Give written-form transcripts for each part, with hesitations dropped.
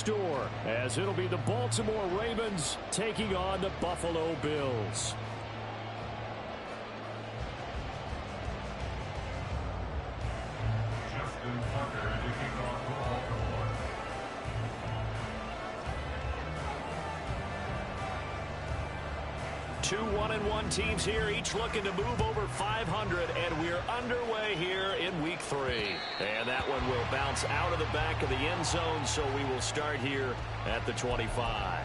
store, as it'll be the Baltimore Ravens taking on the Buffalo Bills. Justin Tucker to kick off for Baltimore. Two 1-1 teams here, each looking to move over 500, and we're underway here in Week 3. And that one will bounce out of the back of the end zone, so we will start here at the 25.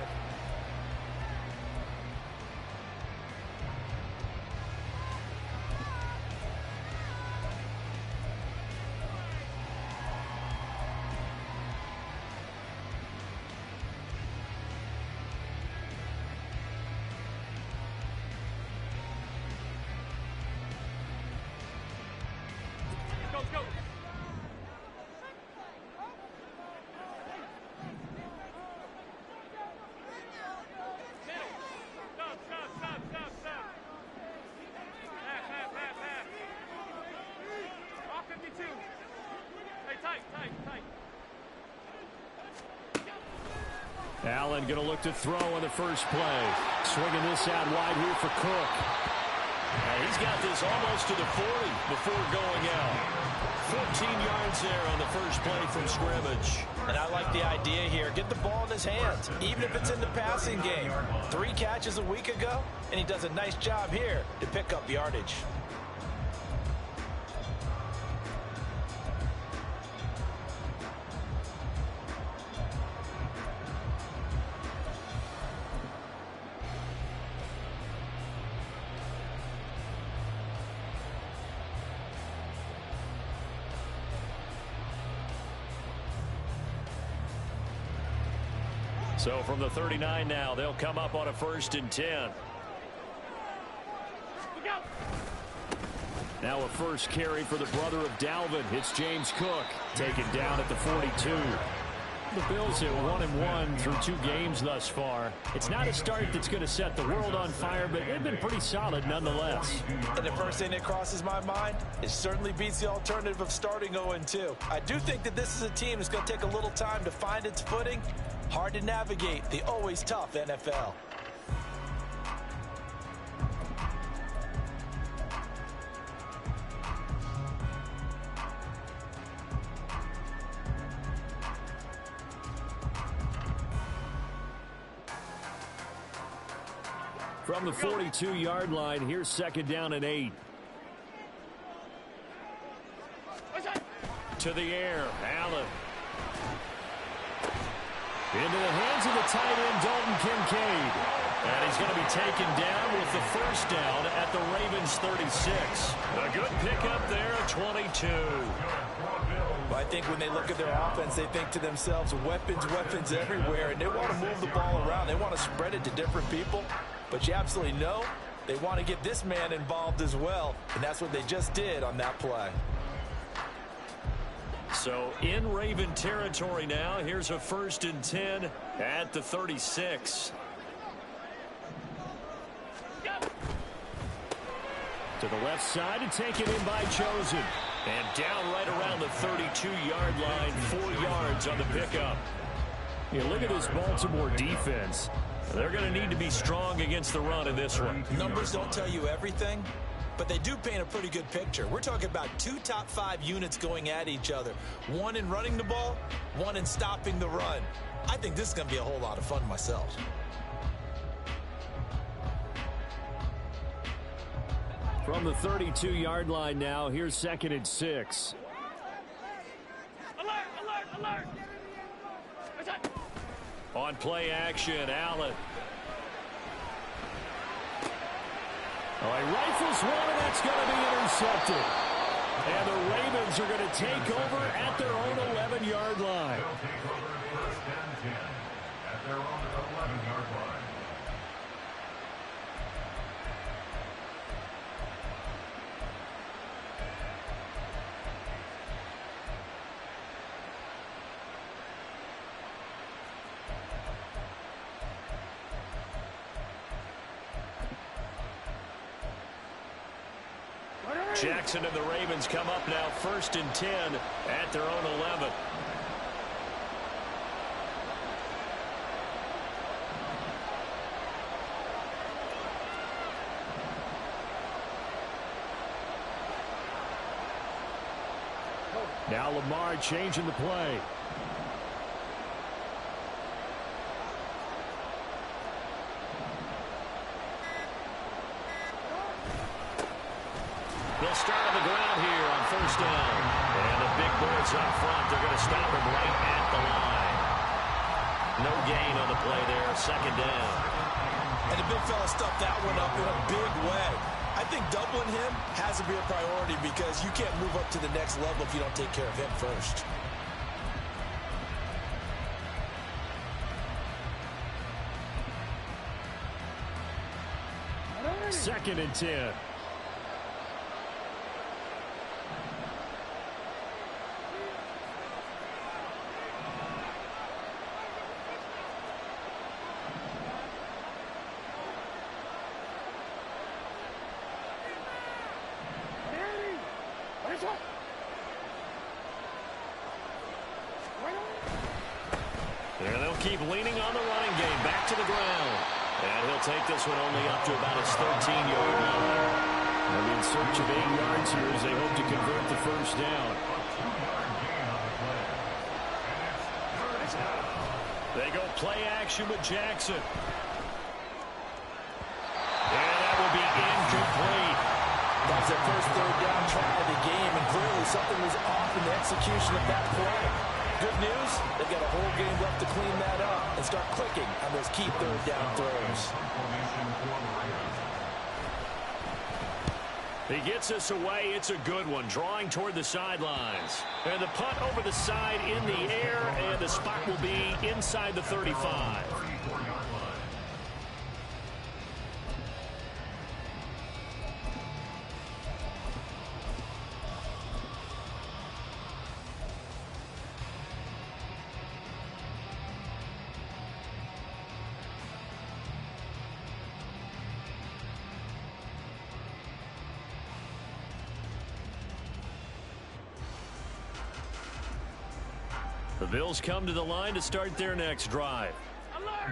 Allen going to look to throw on the first play. Swinging this out wide here for Cook. And he's got this almost to the 40 before going out. 14 yards there on the first play from scrimmage. And I like the idea here. Get the ball in his hands, even if it's in the passing game. 3 catches a week ago, and he does a nice job here to pick up yardage. So from the 39 now, they'll come up on a 1st and 10. Now a first carry for the brother of Dalvin. It's James Cook, taken down at the 42. The Bills have 1-1 through 2 games thus far. It's not a start that's going to set the world on fire, but they've been pretty solid nonetheless. And the first thing that crosses my mind, it certainly beats the alternative of starting 0-2. I do think that this is a team that's going to take a little time to find its footing. Hard to navigate the always tough NFL. From the 42-yard line, here's 2nd down and 8. To the air, Allen. Into the hands of the tight end, Dalton Kincaid. And he's going to be taken down with the first down at the Ravens 36. A good pickup there, 22. Well, I think when they look at their offense, they think to themselves, weapons, weapons everywhere, and they want to move the ball around. They want to spread it to different people. But you absolutely know they want to get this man involved as well, and that's what they just did on that play. So in Raven territory now, here's a 1st and 10 at the 36. To the left side and taken in by Chosen. And down right around the 32-yard line, 4 yards on the pickup. You look at this Baltimore defense. They're going to need to be strong against the run in this one. Numbers don't tell you everything, but they do paint a pretty good picture. We're talking about 2 top 5 units going at each other. 1 in running the ball, 1 in stopping the run. I think this is going to be a whole lot of fun myself. From the 32-yard line now, here's 2nd and 6. Alert, alert, alert. On play action, Allen. Oh, he rifles one, and that's going to be intercepted. And the Ravens are going to take over at their own 11-yard line. They'll take over 1st and 10 at their own 11-yard line. Jackson and the Ravens come up now 1st and 10 at their own 11. Now Lamar changing the play. They'll start on the ground here on first down. And the big boys up front, they're going to stop him right at the line. No gain on the play there, second down. And the big fella stuffed that one up in a big way. I think doubling him has to be a priority because you can't move up to the next level if you don't take care of him first. Second and 10. There they'll keep leaning on the running game. Back to the ground. And he'll take this one only up to about his 13-yard line. They'll be in search of 8 yards here as they hope to convert the first down. They go play action with Jackson. And that will be incomplete. That was their first third down try of the game, and clearly something was off in the execution of that play. Good news, they've got a whole game left to clean that up and start clicking on those key third down throws. He gets this away. It's a good one, drawing toward the sidelines. And the punt over the side in the air, and the spot will be inside the 35. The Bills come to the line to start their next drive.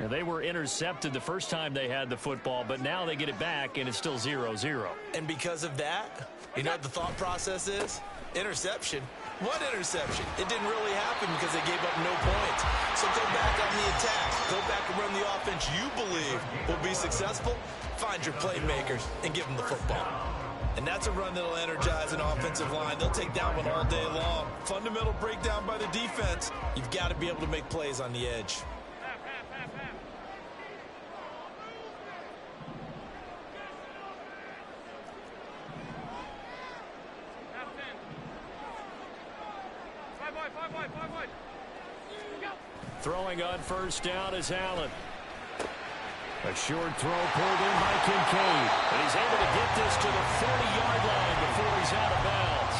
Now, they were intercepted the first time they had the football, but now they get it back, and it's still 0-0. And because of that, you know what the thought process is? Interception. What interception? It didn't really happen because they gave up no points. So go back on the attack. Go back and run the offense you believe will be successful. Find your playmakers and give them the football. And that's a run that'll energize an offensive line. They'll take that one all day long. Fundamental breakdown by the defense. You've got to be able to make plays on the edge. Throwing on first down is Allen. A short throw pulled in by Kincaid. And he's able to get this to the 40-yard line before he's out of bounds.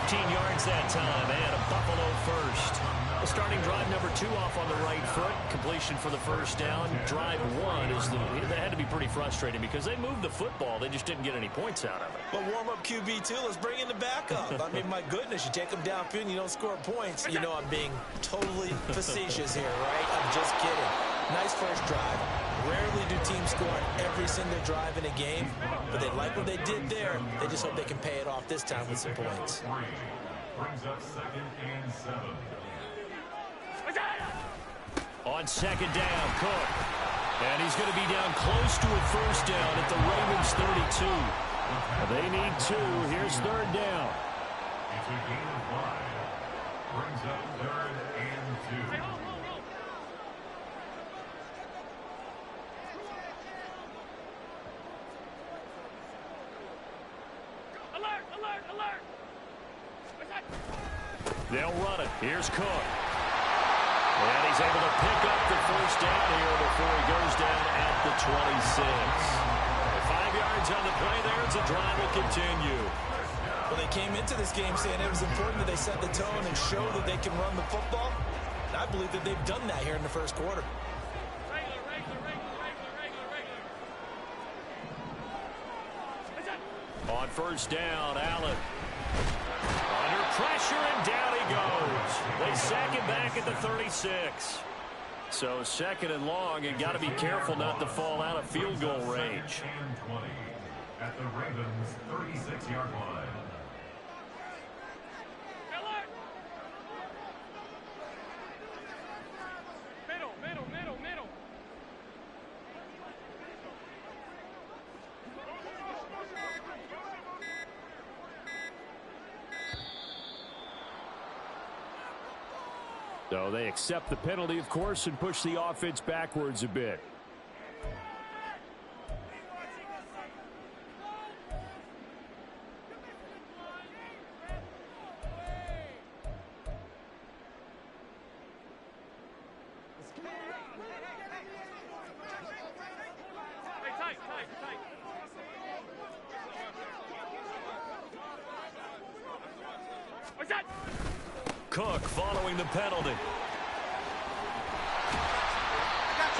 15 yards that time, and a Buffalo first. The starting drive number 2 off on the right foot. Completion for the first down. Drive 1 is they had to be pretty frustrating because they moved the football. They just didn't get any points out of it. But warm-up QB2, let's bring in the backup. I mean, my goodness, you take them downfield and you don't score points. You know I'm being totally facetious here, right? I'm just kidding. Nice first drive. Rarely do teams score on every single drive in a game, but they like what they did there. They just hope they can pay it off this time with some points. Brings up 2nd and 7. On second down, Cook. And he's going to be down close to a first down at the Ravens 32. They need 2. Here's third down. It's a gain of 5. Brings up 3rd and 2. They'll run it. Here's Cook. And he's able to pick up the first down here before he goes down at the 26. 5 yards on the play there as the drive will continue. Well, they came into this game saying it was important that they set the tone and show that they can run the football. And I believe that they've done that here in the first quarter. On first down, Allen. Under pressure, and down he goes. They sack him back at the 36. So second and long, you got to be careful not to fall out of field goal range. And 20 at the Ravens 36-yard line. So they accept the penalty, of course, and push the offense backwards a bit. Cook following the penalty.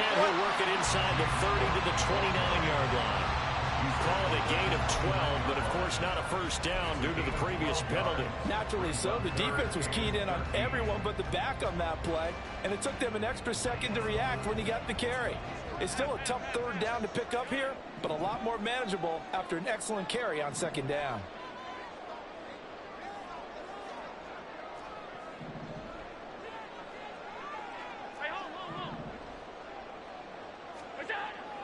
And he'll work it inside the 30 to the 29-yard line. You call it a gain of 12, but of course not a first down due to the previous penalty. Naturally so. The defense was keyed in on everyone but the back on that play, and it took them an extra second to react when he got the carry. It's still a tough third down to pick up here, but a lot more manageable after an excellent carry on second down.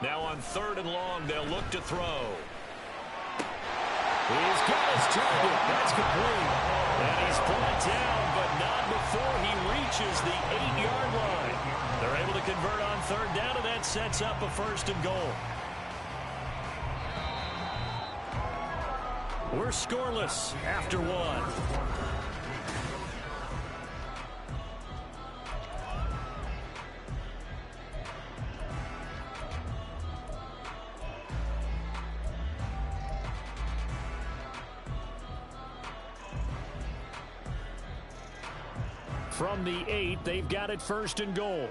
Now on third and long, they'll look to throw. He's got his target. That's complete. And he's brought down, but not before he reaches the 8-yard line. They're able to convert on third down, and that sets up a first and goal. We're scoreless after one. From the 8, they've got it first and goal.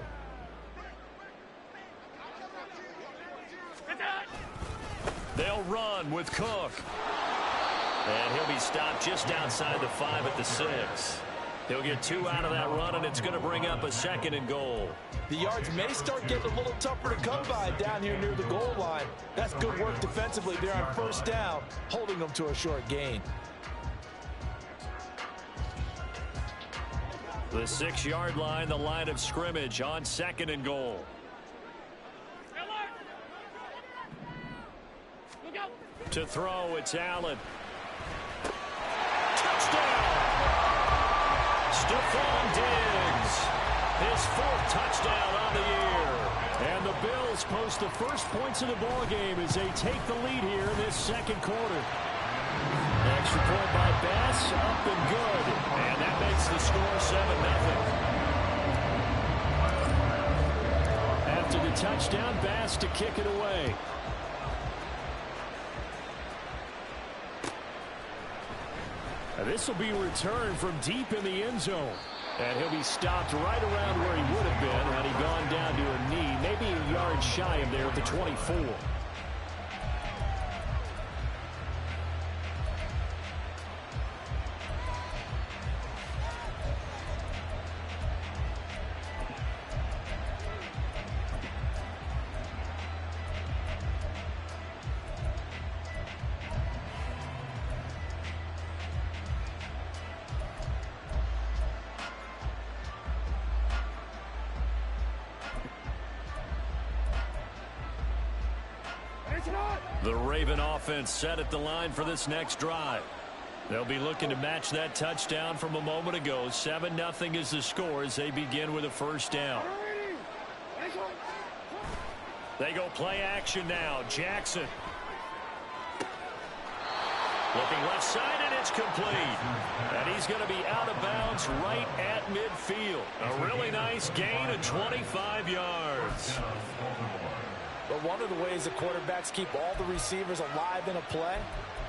They'll run with Cook. And he'll be stopped just outside the 5 at the 6. He'll get 2 out of that run, and it's going to bring up a second and goal. The yards may start getting a little tougher to come by down here near the goal line. That's good work defensively there on first down, holding them to a short gain. The 6-yard line, the line of scrimmage on second and goal. To throw, it's Allen. Touchdown! Stephon Diggs, his 4th touchdown on the year. And the Bills post the first points of the ball game as they take the lead here in this second quarter. Extra point by Bass, up and good. And that makes the score 7-0. After the touchdown, Bass to kick it away. This will be returned from deep in the end zone. And he'll be stopped right around where he would have been had he gone down to a knee, maybe a yard shy of there at the 24. The Raven offense set at the line for this next drive. They'll be looking to match that touchdown from a moment ago. 7-0 is the score as they begin with a first down. They go play action now. Jackson. Looking left side, and it's complete. And he's going to be out of bounds right at midfield. A really nice gain of 25 yards. But one of the ways the quarterbacks keep all the receivers alive in a play,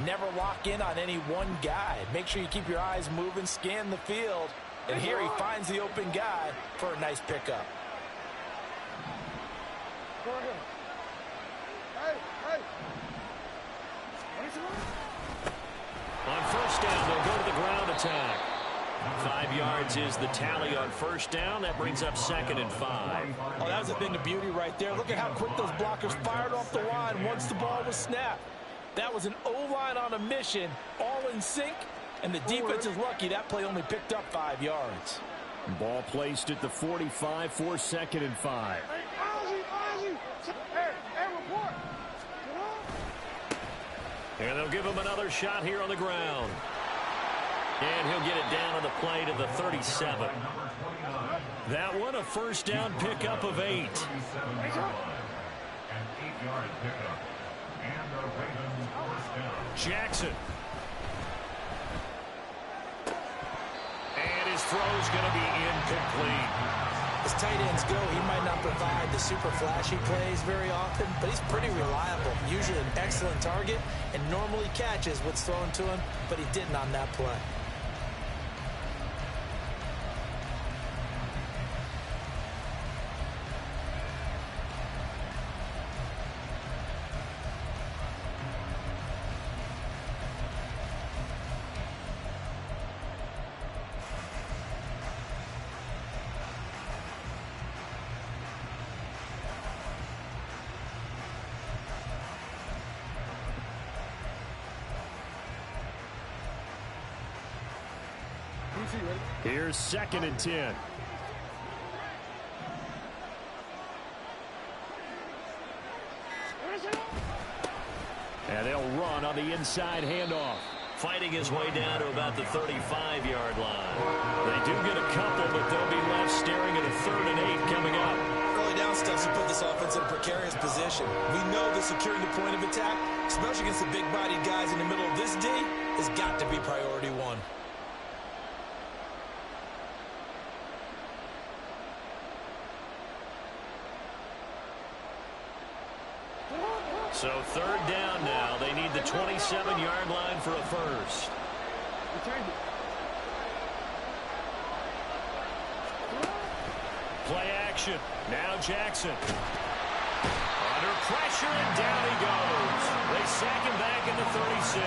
never lock in on any one guy. Make sure you keep your eyes moving, scan the field. And here he finds the open guy for a nice pickup. On first down, they'll go to the ground attack. 5 yards is the tally on first down. That brings up 2nd and 5. Oh, that was a thing of beauty right there. Look at how quick those blockers fired off the line once the ball was snapped. That was an O-line on a mission, all in sync, and the defense is lucky that play only picked up 5 yards. Ball placed at the 45 for 2nd and 5. And they'll give him another shot here on the ground. And he'll get it down on the play to the 37. That one, a first down pickup of 8. An 8-yard pickup. And the Ravens first down. Jackson. And his throw's going to be incomplete. As tight ends go, he might not provide the super flashy plays very often, but he's pretty reliable. Usually an excellent target and normally catches what's thrown to him, but he didn't on that play. Here's 2nd and 10. And they'll run on the inside handoff. Fighting his way down to about the 35-yard line. They do get a couple, but they'll be left staring at a 3rd and 8 coming up. Early down stuff to put this offense in a precarious position. We know that securing the point of attack, especially against the big-bodied guys in the middle of this D, has got to be priority 1. So 3rd down now. They need the 27-yard line for a first. Play action. Now Jackson. Under pressure, and down he goes. They sack him back in the 36.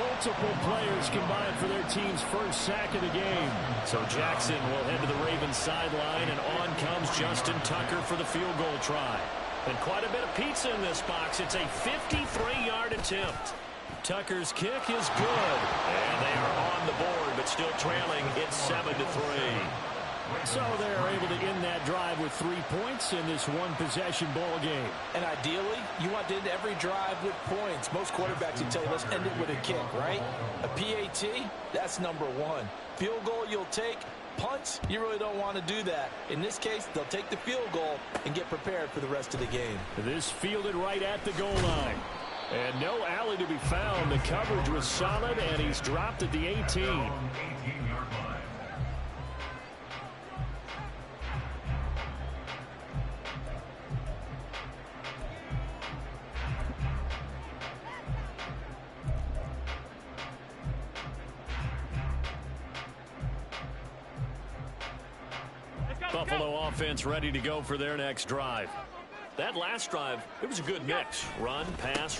Multiple players combined for their team's first sack of the game. So Jackson will head to the Ravens sideline, and on comes Justin Tucker for the field goal try. And quite a bit of pizza in this box. It's a 53-yard attempt. Tucker's kick is good. And they are on the board, but still trailing. It's 7-3. So they're able to end that drive with 3 points in this one-possession ball game. And ideally, you want to end every drive with points. Most quarterbacks will tell you, let's end it with a kick, right? A PAT, that's number 1. Field goal you'll take. Punts, you really don't want to do that. In this case, they'll take the field goal and get prepared for the rest of the game. This fielded right at the goal line. And no alley to be found. The coverage was solid, and he's dropped at the 18. 18-yard line. Buffalo offense ready to go for their next drive. That last drive, it was a good mix. Run, pass.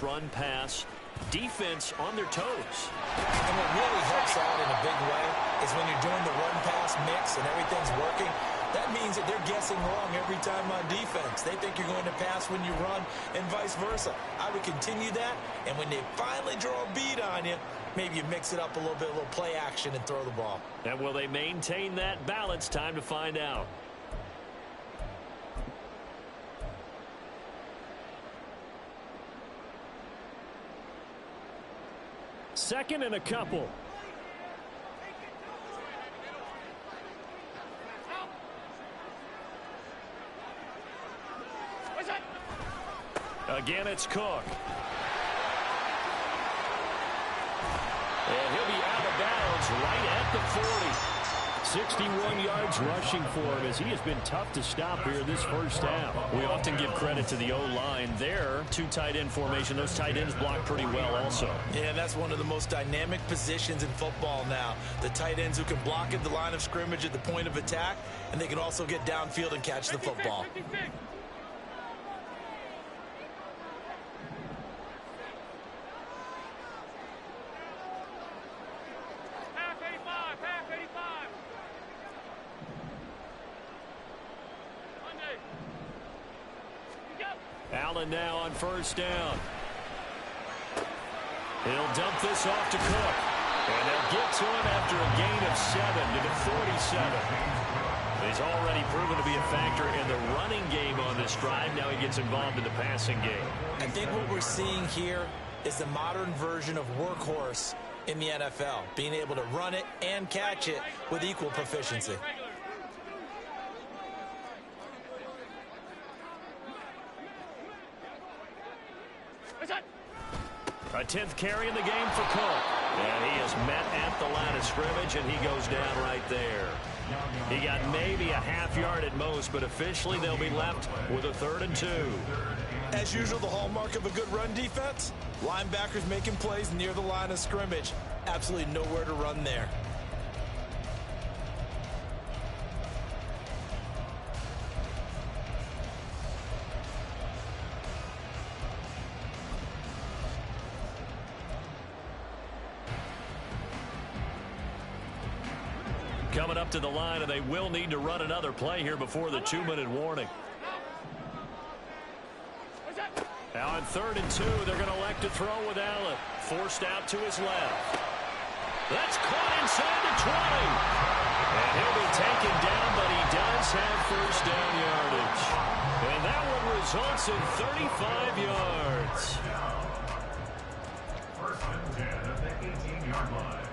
Defense on their toes. And what really helps out in a big way is when you're doing the run-pass mix and everything's working, that means that they're guessing wrong every time on defense. They think you're going to pass when you run and vice versa. I would continue that, and when they finally draw a bead on you, maybe you mix it up a little bit, a little play action, and throw the ball. And will they maintain that balance? Time to find out. Second and a couple. Again, it's Cook. And he'll be out of bounds right at the 40. 61 yards rushing for him as he has been tough to stop here this first half. We often give credit to the O-line there. 2 tight end formation. Those tight ends block pretty well also. Yeah, that's one of the most dynamic positions in football now. The tight ends who can block at the line of scrimmage at the point of attack, and they can also get downfield and catch the football. Allen now on first down. He'll dump this off to Cook. And they'll get to him after a gain of 7 to the 47. He's already proven to be a factor in the running game on this drive. Now he gets involved in the passing game. I think what we're seeing here is the modern version of workhorse in the NFL, being able to run it and catch it with equal proficiency. A 10th carry in the game for Cook. And he is met at the line of scrimmage, and he goes down right there. He got maybe a half yard at most, but officially they'll be left with a 3rd and 2. As usual, the hallmark of a good run defense, linebackers making plays near the line of scrimmage. Absolutely nowhere to run there. Coming up to the line, and they will need to run another play here before the 2-minute warning. Now on 3rd and 2, they're going to elect to throw with Allen. Forced out to his left. That's caught inside the 20. And he'll be taken down, but he does have first down yardage. And that one results in 35 yards. 1st and 10 at the 18-yard line.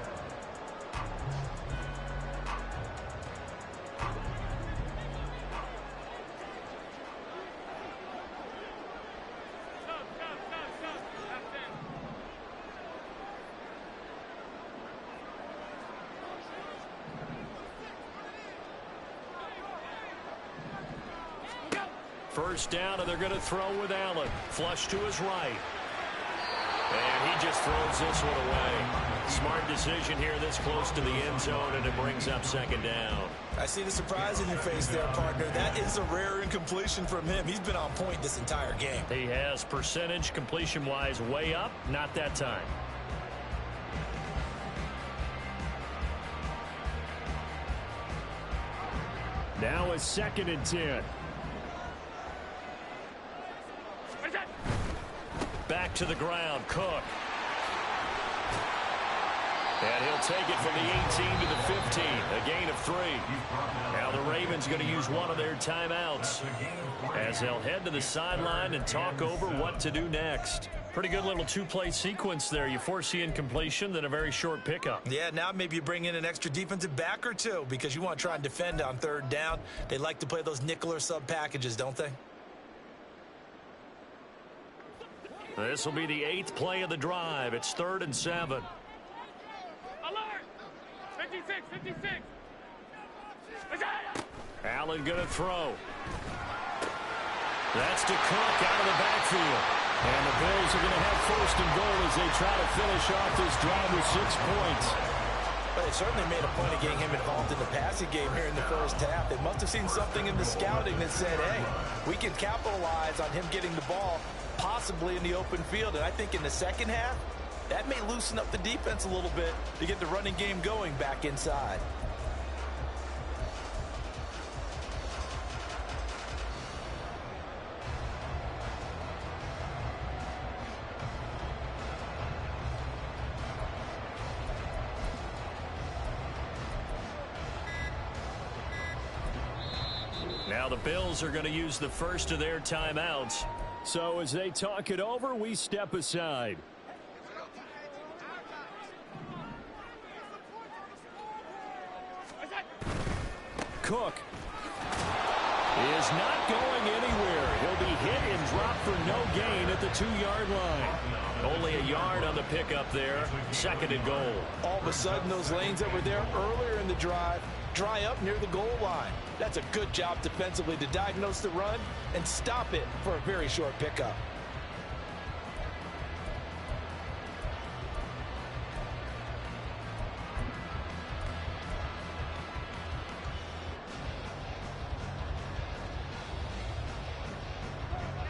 First down, and they're going to throw with Allen. Flush to his right. And he just throws this one away. Smart decision here this close to the end zone, and it brings up 2nd down. I see the surprise in your face there, partner. That is a rare incompletion from him. He's been on point this entire game. He has percentage completion-wise way up. Not that time. Now a 2nd and 10. Back to the ground, Cook. And he'll take it from the 18 to the 15, a gain of 3. Now the Ravens going to use one of their timeouts as they'll head to the sideline and talk over what to do next. Pretty good little 2-play sequence there. You foresee incompletion, then a very short pickup. Yeah, now maybe you bring in an extra defensive back or two because you want to try and defend on 3rd down. They like to play those nickel or sub packages, don't they? This will be the 8th play of the drive. It's 3rd and 7. Alert! 56, 56. Allen going to throw. That's to Cook out of the backfield. And the Bills are going to have 1st and goal as they try to finish off this drive with 6 points. But they certainly made a point of getting him involved in the passing game here in the 1st half. They must have seen something in the scouting that said, hey, we can capitalize on him getting the ball possibly in the open field. And I think in the 2nd half, that may loosen up the defense a little bit to get the running game going back inside. Now the Bills are going to use the first of their timeouts. So as they talk it over, we step aside. Cook is not going anywhere. He'll be hit and dropped for no gain at the 2-yard line. Only a yard on the pickup there. 2nd and goal. All of a sudden, those lanes that were there earlier in the drive dry up near the goal line. That's a good job defensively to diagnose the run and stop it for a very short pickup.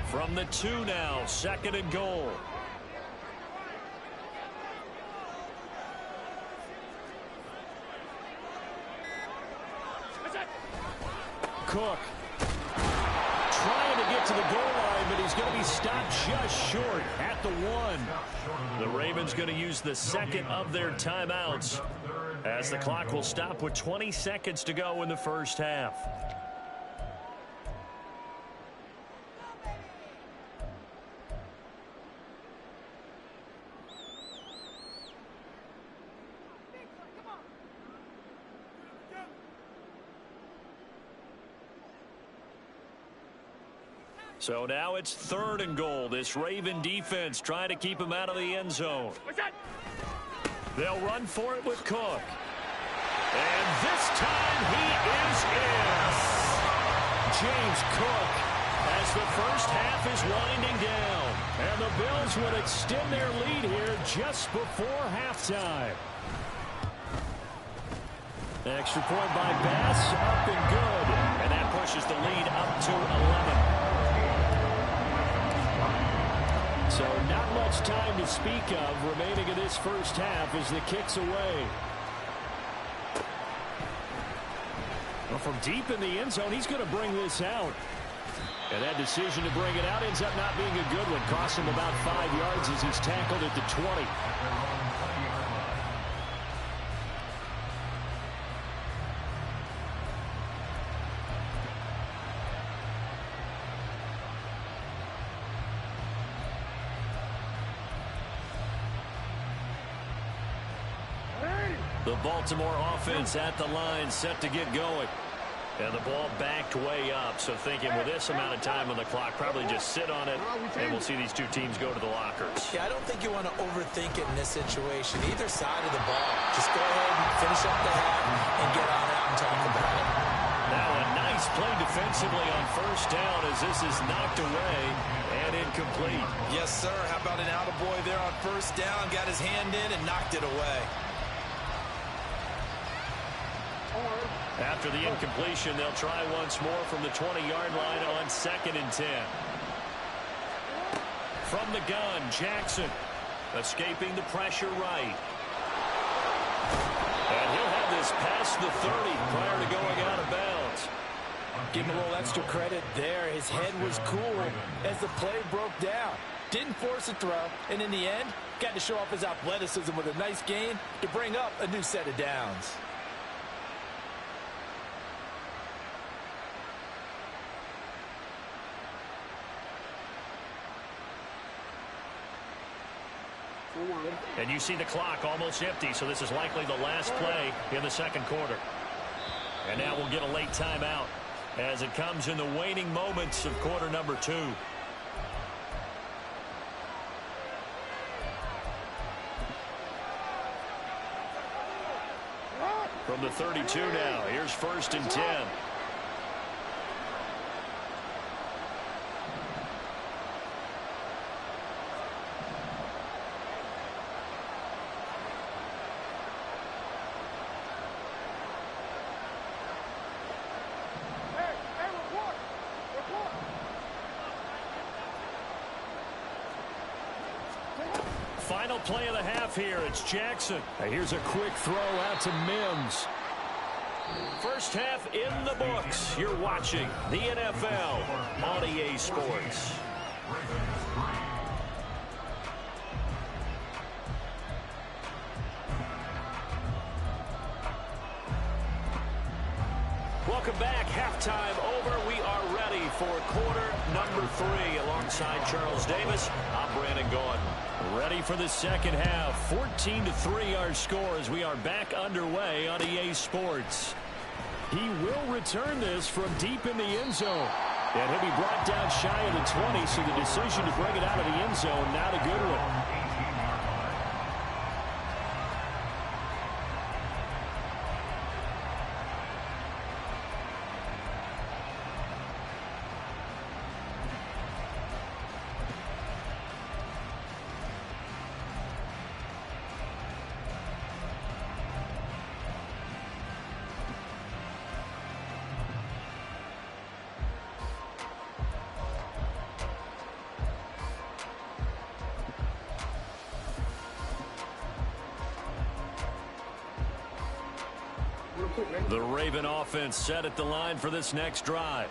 From the 2 now, 2nd and goal. Cook trying to get to the goal line, but he's going to be stopped just short at the 1. The Ravens going to use the 2nd of their timeouts as the clock will stop with 20 seconds to go in the 1st half. So now it's 3rd and goal. This Raven defense trying to keep him out of the end zone. They'll run for it with Cook. And this time he is in. James Cook, as the first half is winding down. And the Bills would extend their lead here just before halftime. Extra point by Bass, up and good. And that pushes the lead up to 11. So not much time to speak of remaining in this first half as the kick's away. Well, from deep in the end zone, he's going to bring this out. And that decision to bring it out ends up not being a good one. Costs him about 5 yards as he's tackled at the 20. The Baltimore offense at the line, set to get going. And the ball backed way up, so thinking with this amount of time on the clock, probably just sit on it, and we'll see these two teams go to the lockers. Yeah, I don't think you want to overthink it in this situation. Either side of the ball. Just go ahead and finish up the half and get on out and talk about it. Now a nice play defensively on first down as this is knocked away and incomplete. Yes, sir. How about an attaboy there on first down? Got his hand in and knocked it away. After the incompletion, they'll try once more from the 20-yard line on 2nd and 10. From the gun, Jackson escaping the pressure right. And he'll have this past the 30 prior to going out of bounds. Give him a little extra credit there. His head was cool as the play broke down. Didn't force a throw, and in the end, got to show off his athleticism with a nice gain to bring up a new set of downs. And you see the clock almost empty, so this is likely the last play in the second quarter. And now we'll get a late timeout as it comes in the waning moments of quarter number 2. From the 32 now, here's 1st and 10. Final play of the half here. It's Jackson. Here's a quick throw out to Mims. First half in the books. You're watching the NFL on EA Sports. Welcome back. Halftime over. We are ready for quarter number 3. Alongside Charles Davis, I'm Brandon Gaudin. Ready for the second half. 14-3 our score as we are back underway on EA Sports. He will return this from deep in the end zone. And he'll be brought down shy of the 20, so the decision to bring it out of the end zone, not a good one. The Raven offense set at the line for this next drive.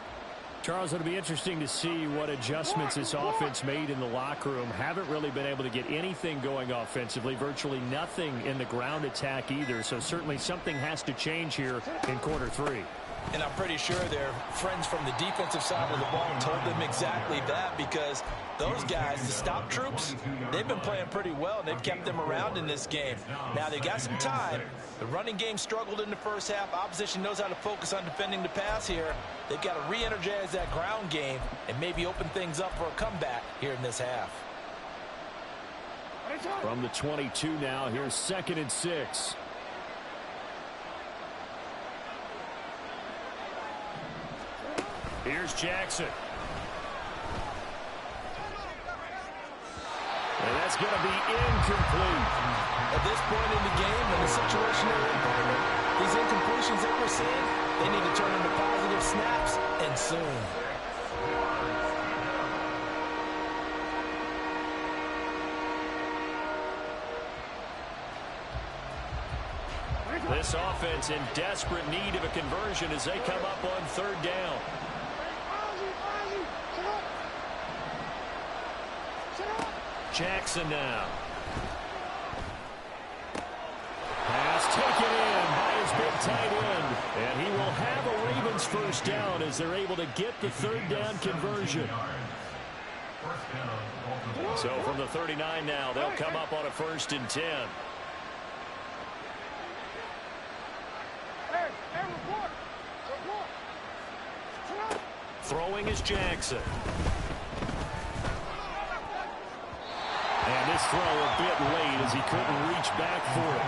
Charles, it'll be interesting to see what adjustments this offense made in the locker room. Haven't really been able to get anything going offensively, virtually nothing in the ground attack either, so certainly something has to change here in quarter 3. And I'm pretty sure their friends from the defensive side of the ball told them exactly that, because those guys, the stop troops, they've been playing pretty well, and they've kept them around in this game. Now, they got some time. The running game struggled in the first half. Opposition knows how to focus on defending the pass here. They've got to re-energize that ground game and maybe open things up for a comeback here in this half. From the 22 now, here's 2nd and 6. Here's Jackson. And that's going to be incomplete. At this point in the game, in the situation they're in, partner, these incompletions that we're seeing, they need to turn into positive snaps, and soon. This offense in desperate need of a conversion as they come up on 3rd down. Jackson now. Pass taken in by his big tight end. And he will have a Ravens 1st down as they're able to get the 3rd down conversion. So from the 39 now, they'll come up on a 1st and 10. Throwing is Jackson. And this throw a bit late as he couldn't reach back for it.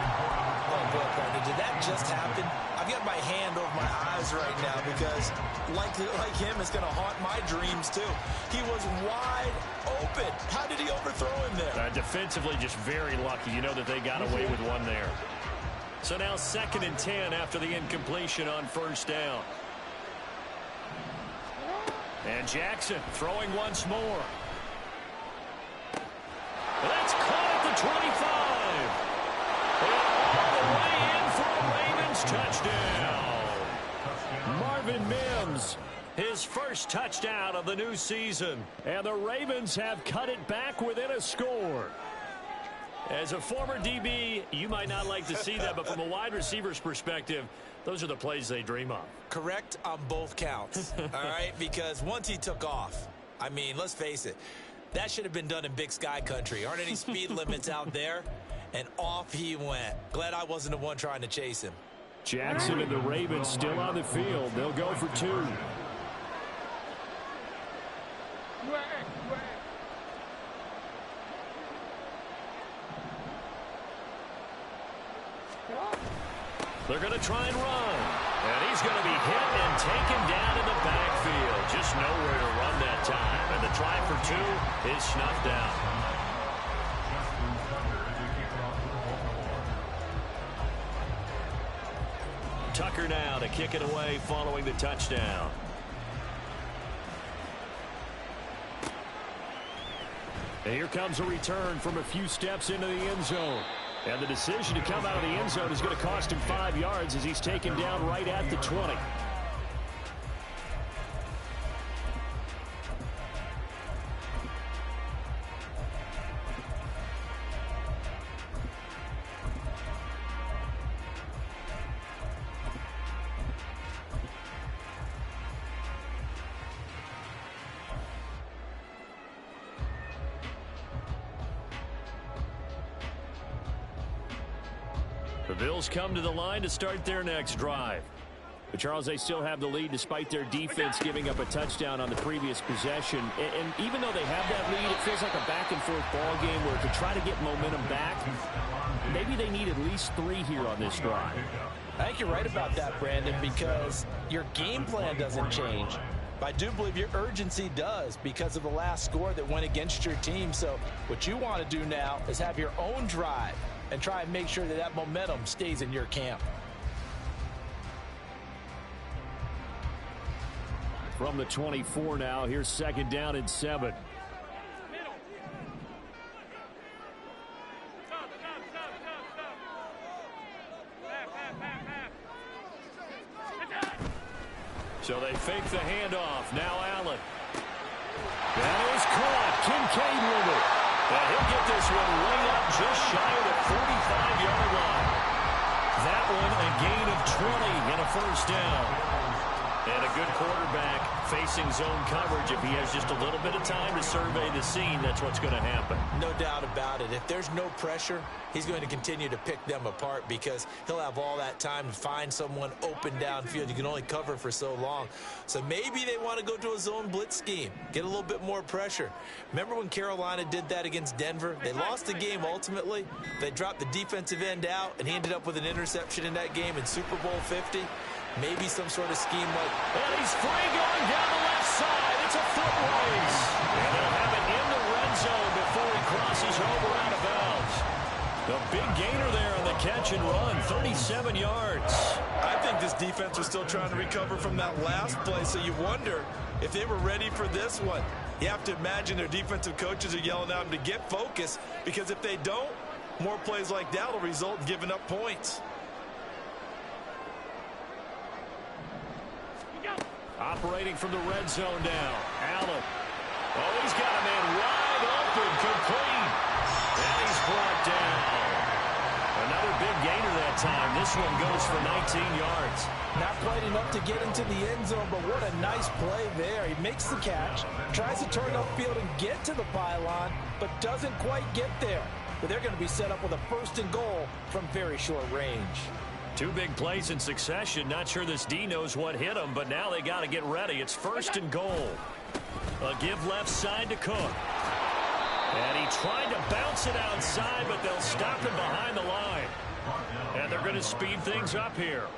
Oh, boy, partner, did that just happen? I've got my hand over my eyes right now because, like him, it's going to haunt my dreams, too. He was wide open. How did he overthrow him there? Defensively, just very lucky. You know that they got away with one there. So now 2nd and 10 after the incompletion on 1st down. And Jackson throwing once more. That's caught at the 25. And all the way in for a Ravens touchdown. Marvin Mims, his first touchdown of the new season. And the Ravens have cut it back within a score. As a former DB, you might not like to see that, but from a wide receiver's perspective, those are the plays they dream of. Correct on both counts, all right? Because once he took off, I mean, let's face it, that should have been done in Big Sky country. Aren't any speed limits out there? And off he went. Glad I wasn't the one trying to chase him. Jackson and the Ravens still on the field. They'll go for 2. They're going to try and run. And he's going to be hit and taken down in the backfield. Just nowhere to run that time. And the try for 2 is snuffed out. Tucker now to kick it away following the touchdown. And here comes a return from a few steps into the end zone. And the decision to come out of the end zone is going to cost him 5 yards as he's taken down right at the 20. The Bills come to the line to start their next drive. But, Charles, they still have the lead despite their defense giving up a touchdown on the previous possession. And even though they have that lead, it feels like a back-and-forth ball game where to try to get momentum back, maybe they need at least 3 here on this drive. I think you're right about that, Brandon, because your game plan doesn't change. But I do believe your urgency does because of the last score that went against your team. So what you want to do now is have your own drive and try and make sure that that momentum stays in your camp. From the 24 now, here's 2nd down and 7. So they fake the handoff. Now Allen. That is caught. Kincaid with it. And he'll get this one way up just shy of the 45-yard line. That one a gain of 20 and a first down. And a good quarterback facing zone coverage. If he has just a little bit of time to survey the scene, that's what's going to happen. No doubt about it. If there's no pressure, he's going to continue to pick them apart because he'll have all that time to find someone open downfield. You can only cover for so long. So maybe they want to go to a zone blitz scheme, get a little bit more pressure. Remember when Carolina did that against Denver? They lost the game ultimately. They dropped the defensive end out, and he ended up with an interception in that game in Super Bowl 50. Maybe some sort of scheme like... And he's free going down the left side. It's a foot race. And they'll have it in the red zone before he crosses over out of bounds. The big gainer there on the catch and run, 37 yards. I think this defense was still trying to recover from that last play, so you wonder if they were ready for this one. You have to imagine their defensive coaches are yelling at them to get focused, because if they don't, more plays like that will result in giving up points. Operating from the red zone now. Allen. Oh, he's got a man wide open, complete. And he's brought down. Another big gainer that time. This one goes for 19 yards. Not quite enough to get into the end zone, but what a nice play there. He makes the catch, tries to turn upfield and get to the pylon, but doesn't quite get there. But they're going to be set up with a first and goal from very short range. Two big plays in succession. Not sure this D knows what hit him, but now they got to get ready. It's first and goal. A give left side to Cook. And he tried to bounce it outside, but they'll stop him behind the line. And they're going to speed things up here.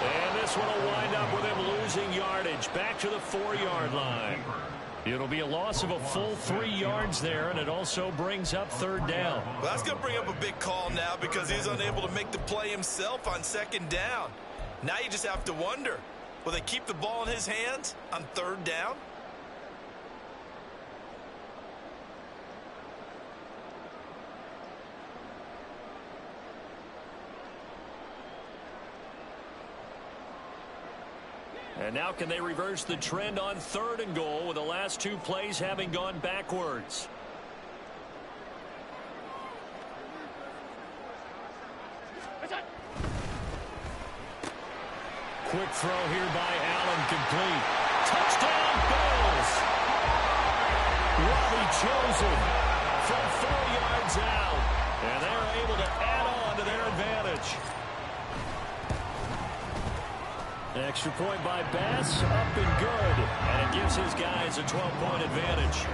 And this one will wind up with him losing yardage. Back to the 4-yard line. It'll be a loss of a full 3 yards there, and it also brings up third down. Well, that's going to bring up a big call now because he's unable to make the play himself on second down. Now you just have to wonder, will they keep the ball in his hands on third down? And now can they reverse the trend on third and goal with the last two plays having gone backwards? Quick throw here by Allen, complete. Touchdown Bills! Robbie Chosen from 4 yards out. And they're able to add on to their advantage. Extra point by Bass, up and good. And it gives his guys a 12-point advantage.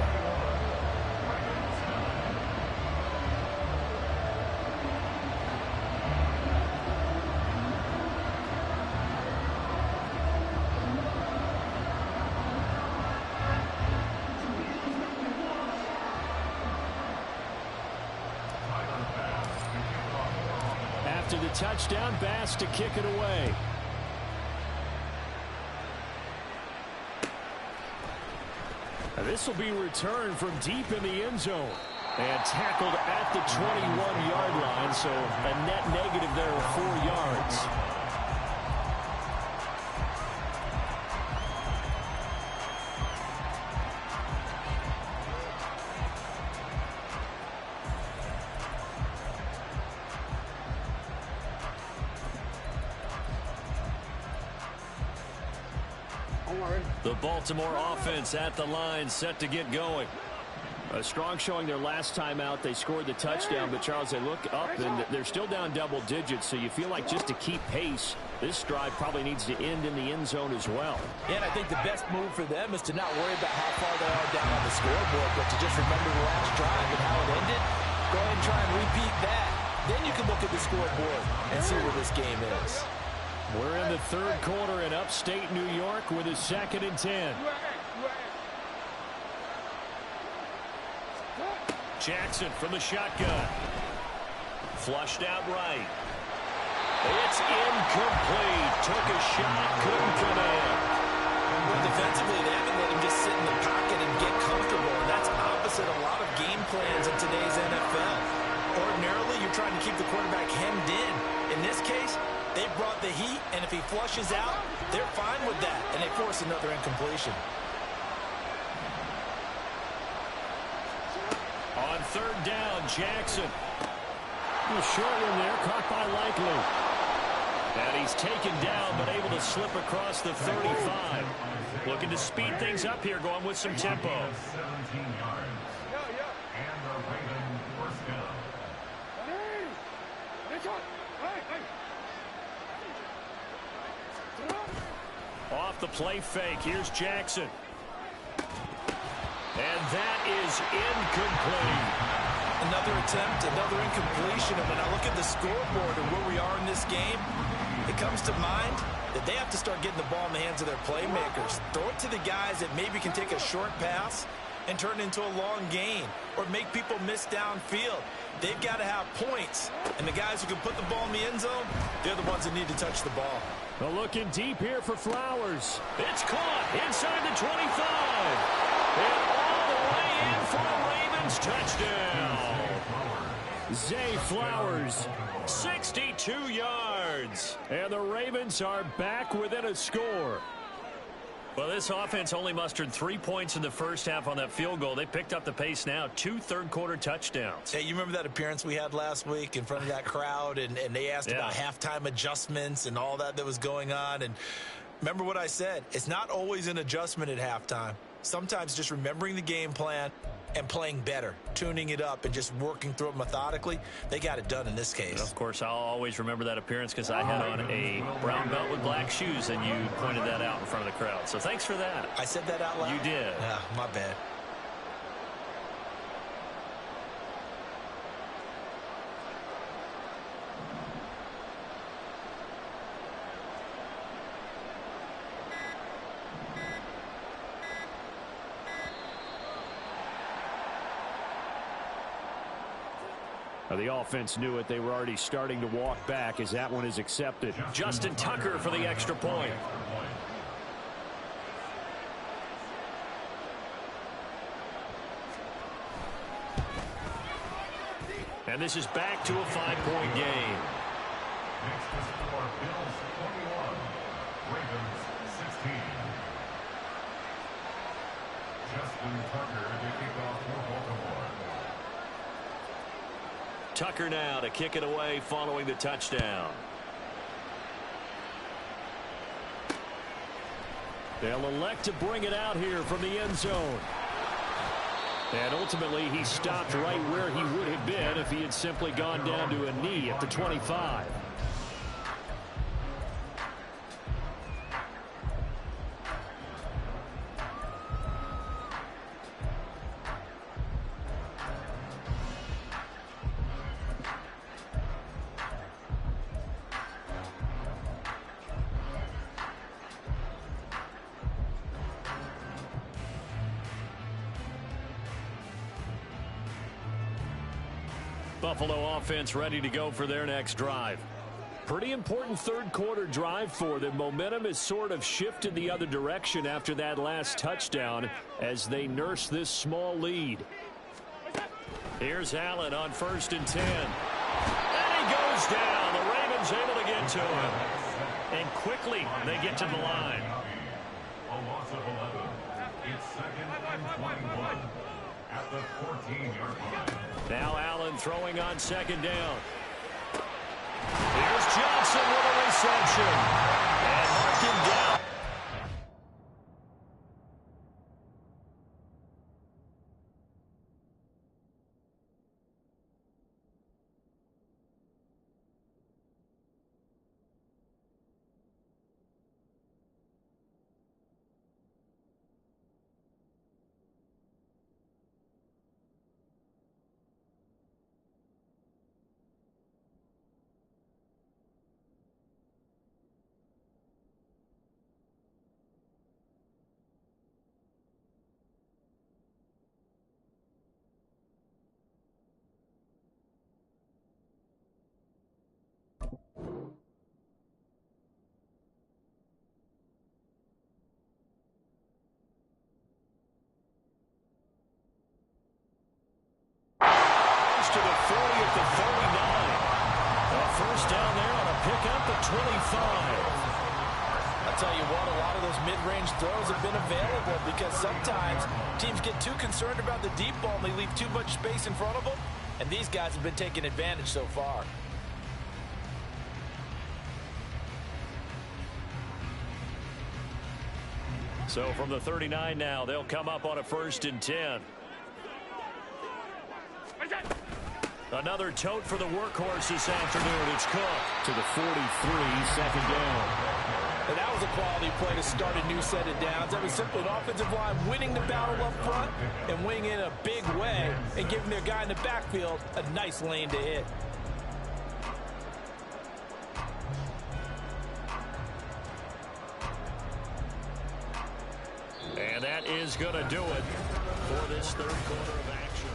After the touchdown, Bass to kick it away. This will be returned from deep in the end zone and tackled at the 21-yard line, so a net negative there of 4 yards. The Baltimore offense at the line, set to get going. A strong showing their last time out. They scored the touchdown, but Charles, they look up and they're still down double digits, so you feel like just to keep pace, this drive probably needs to end in the end zone as well. Yeah, and I think the best move for them is to not worry about how far they are down on the scoreboard, but to just remember the last drive and how it ended. Go ahead and try and repeat that. Then you can look at the scoreboard and see where this game is. We're in the third quarter in upstate New York with a 2nd and 10. Jackson from the shotgun. Flushed out right. It's incomplete. Took a shot, couldn't connect. Well, defensively, they haven't let him just sit in the pocket and get comfortable, and that's opposite a lot of game plans in today's NFL. Ordinarily, you're trying to keep the quarterback hemmed in. In this case, they brought the heat, and if he flushes out, they're fine with that, and they force another incompletion. On third down, Jackson. A short one there, caught by Likely. And he's taken down, but able to slip across the 35. Looking to speed things up here, going with some tempo. 17 yards. And the Ravens first down. Off the play fake, here's Jackson. And that is incomplete. Another attempt, another incompletion. And when I look at the scoreboard and where we are in this game, it comes to mind that they have to start getting the ball in the hands of their playmakers. Throw it to the guys that maybe can take a short pass and turn it into a long gain or make people miss downfield. They've got to have points. And the guys who can put the ball in the end zone, they're the ones that need to touch the ball. Well, looking deep here for Flowers. It's caught inside the 25. And all the way in for a Ravens touchdown. Zay Flowers, 62 yards. And the Ravens are back within a score. Well, this offense only mustered 3 points in the first half on that field goal. They picked up the pace now. 2 third-quarter touchdowns. Hey, you remember that appearance we had last week in front of that crowd, and they asked about halftime adjustments and all that was going on. And remember what I said. It's not always an adjustment at halftime. Sometimes just remembering the game plan and playing better, tuning it up and just working through it methodically. They got it done in this case. And of course, I'll always remember that appearance because I had on a brown belt with black shoes, and you pointed that out in front of the crowd. So thanks for that. I said that out loud? You did. Yeah, my bad. The offense knew it. They were already starting to walk back as that one is accepted. Justin Tucker for the extra point. And this is back to a 5-point game. Next to score, Bills 21, Ravens 16. Justin Tucker to kick off for Baltimore. Tucker now to kick it away following the touchdown. They'll elect to bring it out here from the end zone. And ultimately, he stopped right where he would have been if he had simply gone down to a knee at the 25. Buffalo offense ready to go for their next drive. Pretty important third-quarter drive for them. Momentum has sort of shifted the other direction after that last touchdown as they nurse this small lead. Here's Allen on 1st and 10. And he goes down. The Ravens able to get to him. And quickly they get to the line. A loss of 11. It's 2nd and 21 at the 14-yard line. Now Allen throwing on 2nd down. Here's Johnson with a reception. And marked him down. To the 40 at the 39. A first down there on a pickup at 25. I'll tell you what, a lot of those mid-range throws have been available because sometimes teams get too concerned about the deep ball and they leave too much space in front of them. And these guys have been taking advantage so far. So from the 39 now, they'll come up on a 1st and 10. Another tote for the workhorse this afternoon. It's Cook to the 43, 2nd down. And that was a quality play to start a new set of downs. That was simply an offensive line winning the battle up front and winning in a big way and giving their guy in the backfield a nice lane to hit. And that is going to do it for this 3rd quarter of action.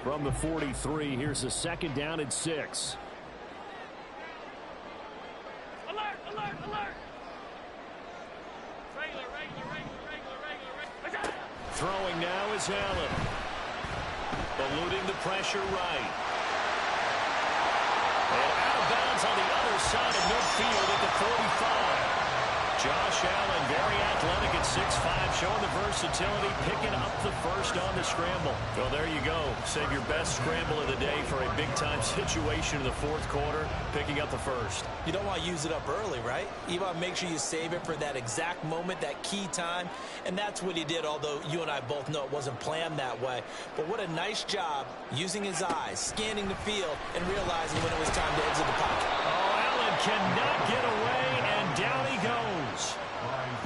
From the 43, here's a 2nd down and 6. Alert, alert, alert. Regular. Throwing now is Allen. Eluding the pressure right. And out of bounds on the other side of midfield at the 45. Josh Allen, very athletic at 6'5", showing the versatility, picking up the 1st on the scramble. Well, there you go. Save your best scramble of the day for a big-time situation in the 4th quarter, picking up the 1st. You don't want to use it up early, right? You want to make sure you save it for that exact moment, that key time, and that's what he did, although you and I both know it wasn't planned that way. But what a nice job using his eyes, scanning the field, and realizing when it was time to exit the pocket. Oh, Allen cannot get away, and down he goes.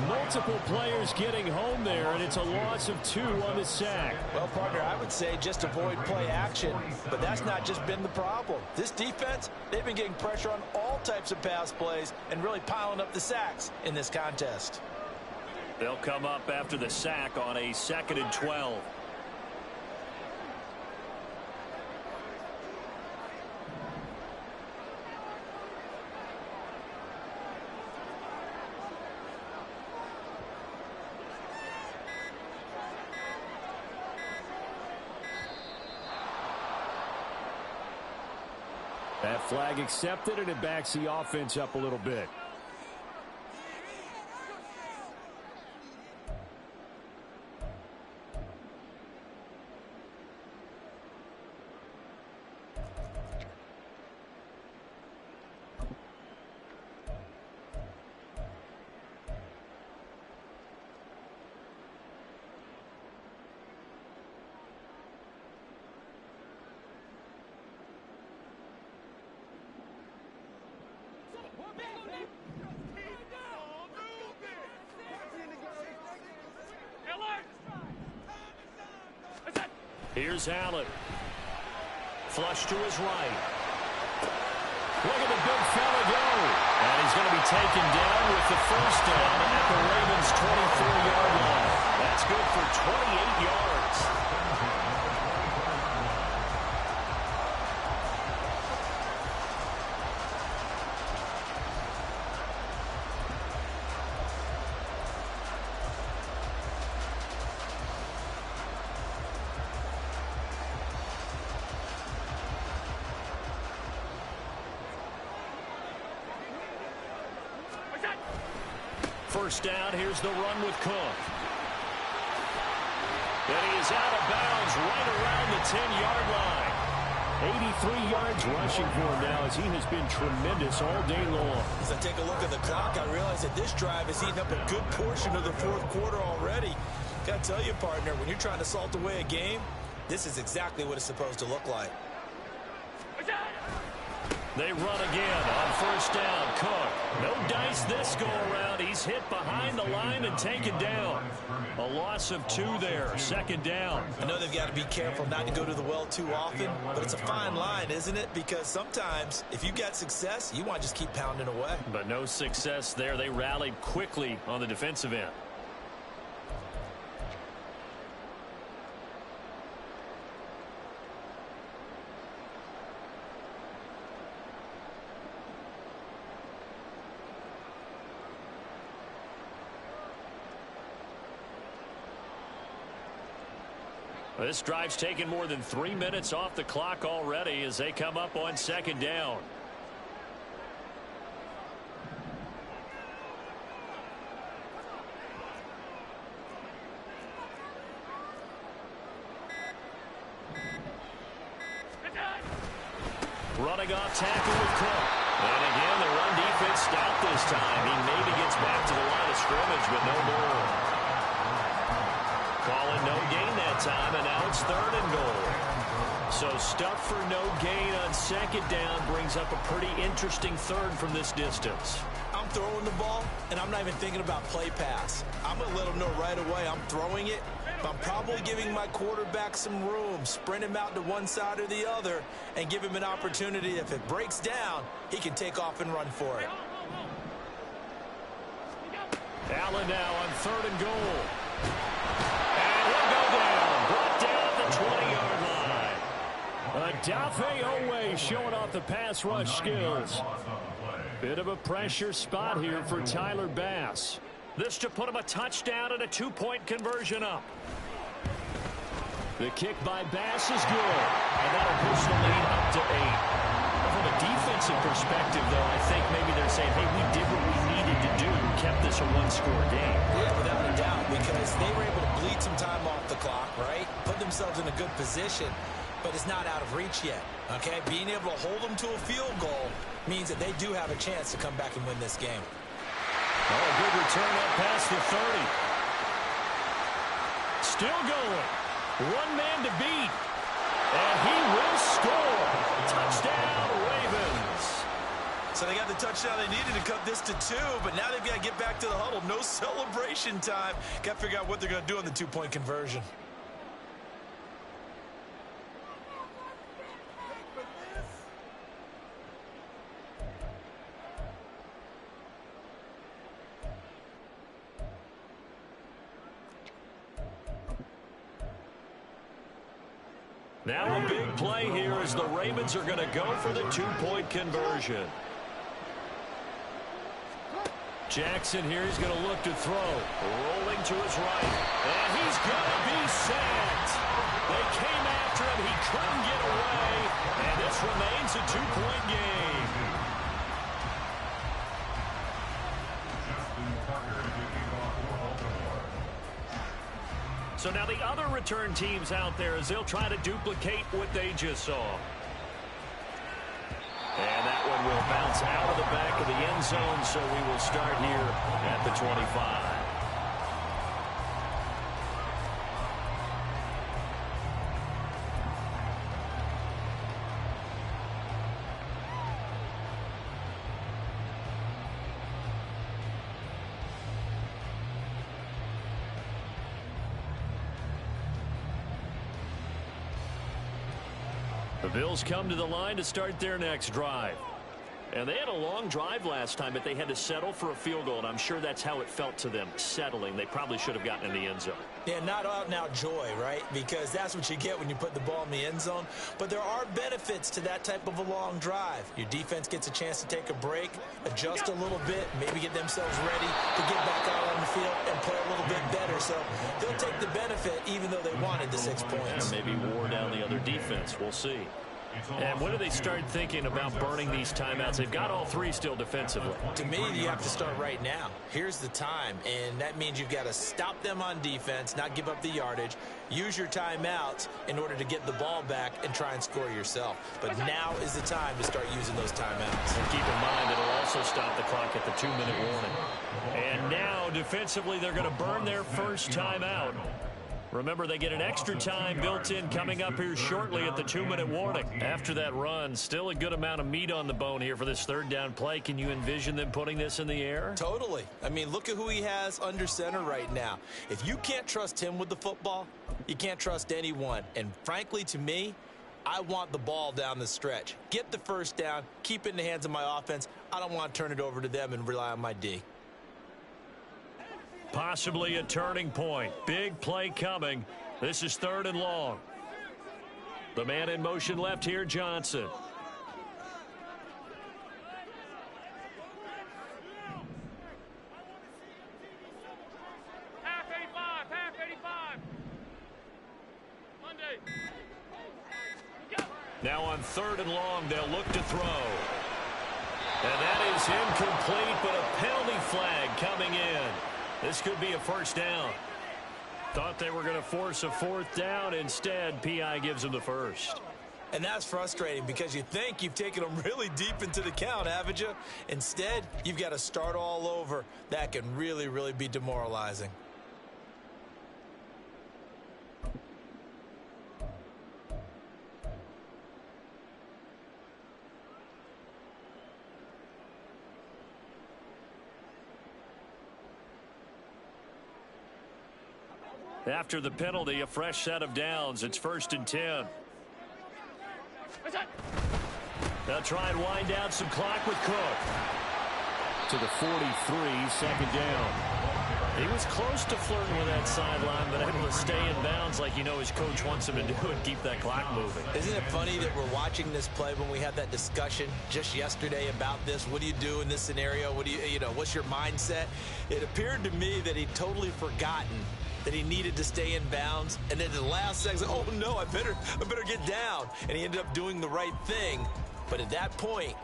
Multiple players getting home there, and it's a loss of 2 on the sack. Well, partner, I would say just avoid play action, but that's not just been the problem. This defense, they've been getting pressure on all types of pass plays and really piling up the sacks in this contest. They'll come up after the sack on a 2nd and 12. That flag accepted, and it backs the offense up a little bit. Here's Allen. Flush to his right. Look at the big fella go. And he's going to be taken down with the 1st down at the Ravens' 24-yard line. That's good for 28 yards. First down, here's the run with Cook. And he is out of bounds right around the 10-yard line. 83 yards rushing for him now as he has been tremendous all day long. As I take a look at the clock, I realize that this drive has eaten up a good portion of the 4th quarter already. Got to tell you, partner, when you're trying to salt away a game, this is exactly what it's supposed to look like. They run again on 1st down. Cook, no dice this go-around. He's hit behind the line and taken down. A loss of 2 there, 2nd down. I know they've got to be careful not to go to the well too often, but it's a fine line, isn't it? Because sometimes, if you got success, you want to just keep pounding away. But no success there. They rallied quickly on the defensive end. This drive's taken more than 3 minutes off the clock already as they come up on second down. Running off tackle with Cook. And again, the run defense stout this time. He maybe gets back to the line of scrimmage, but no more. Calling no gain that time, and now it's 3rd and goal. So stuff for no gain on second down brings up a pretty interesting third from this distance. I'm throwing the ball, and I'm not even thinking about play pass. I'm going to let them know right away I'm throwing it, but I'm probably giving my quarterback some room, sprint him out to one side or the other, and give him an opportunity. If it breaks down, he can take off and run for it. Allen now on 3rd and goal. And he'll go down. Brought down at the 20-yard line. Odafe Oweh showing off the pass rush skills. Bit of a pressure spot here for Tyler Bass. This to put him a touchdown and a 2-point conversion up. The kick by Bass is good. And that'll push the lead up to 8. From a defensive perspective, though, I think maybe they're saying, hey, we did what we needed to do, kept this a one-score game. Yeah, without a doubt, because they were able to bleed some time off the clock, right? Put themselves in a good position, but it's not out of reach yet, okay? Being able to hold them to a field goal means that they do have a chance to come back and win this game. Oh, a good return up past the 30. Still going. One man to beat. And he will score. Touchdown, Ravens. So they got the touchdown they needed to cut this to 2, but now they've got to get back to the huddle. No celebration time. Got to figure out what they're going to do on the 2-point conversion. Now a big play here as the Ravens are going to go for the 2-point conversion. Jackson here, he's going to look to throw. Rolling to his right. And he's going to be sacked. They came after him. He couldn't get away. And this remains a 2-point game. So now the other return teams out there as they'll try to duplicate what they just saw. And that one will bounce out of the back of the end zone, so we will start here at the 25. The Bills come to the line to start their next drive. And they had a long drive last time, but they had to settle for a field goal, and I'm sure that's how it felt to them, settling. They probably should have gotten in the end zone. Yeah, not out-and-out joy, right? Because that's what you get when you put the ball in the end zone. But there are benefits to that type of a long drive. Your defense gets a chance to take a break, adjust a little bit, maybe get themselves ready to get back out on the field and play a little bit better. So they'll take the benefit even though they wanted the 6 points. And maybe wore down the other defense. We'll see. And when do they start thinking about burning these timeouts? They've got all 3 still defensively. To me, you have to start right now. Here's the time, and that means you've got to stop them on defense, not give up the yardage, use your timeouts in order to get the ball back and try and score yourself. But now is the time to start using those timeouts. And keep in mind, it'll also stop the clock at the 2-minute warning. And now, defensively, they're going to burn their first timeout. Remember, they get an extra time built in coming up here shortly at the 2-minute warning. After that run, still a good amount of meat on the bone here for this third down play. Can you envision them putting this in the air? Totally. I mean, look at who he has under center right now. If you can't trust him with the football, you can't trust anyone. And frankly, to me, I want the ball down the stretch. Get the first down, keep it in the hands of my offense. I don't want to turn it over to them and rely on my D. Possibly a turning point. Big play coming. This is 3rd and long. The man in motion left here, Johnson. Half 85, half 85. Monday. Now on 3rd and long, they'll look to throw. And that is incomplete, but a penalty flag coming in. This could be a first down. Thought they were going to force a 4th down. Instead, P.I. gives them the first. And that's frustrating because you think you've taken them really deep into the count, haven't you? Instead, you've got to start all over. That can really, really be demoralizing. After the penalty, a fresh set of downs. It's 1st and 10. They'll try and wind down some clock with Cook. To the 43, 2nd down. He was close to flirting with that sideline, but able to stay in bounds like you know his coach wants him to do and keep that clock moving. Isn't it funny that we're watching this play when we had that discussion just yesterday about this? What do you do in this scenario? What do you know, what's your mindset? It appeared to me that he'd totally forgotten that he needed to stay in bounds, and then the last second, oh no, I better get down. And he ended up doing the right thing. But at that point,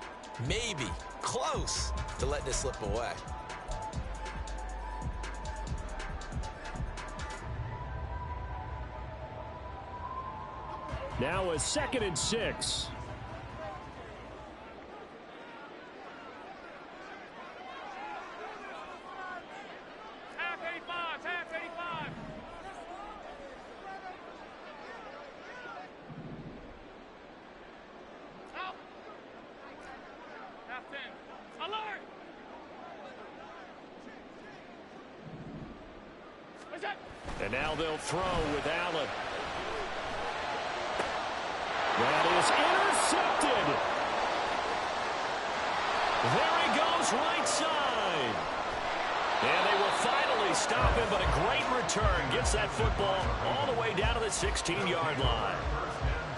maybe close to letting it slip away. Now a 2nd and 6. And now they'll throw with Allen. That is intercepted. There he goes, right side. And they will finally stop him, but a great return. Gets that football all the way down to the 16-yard line.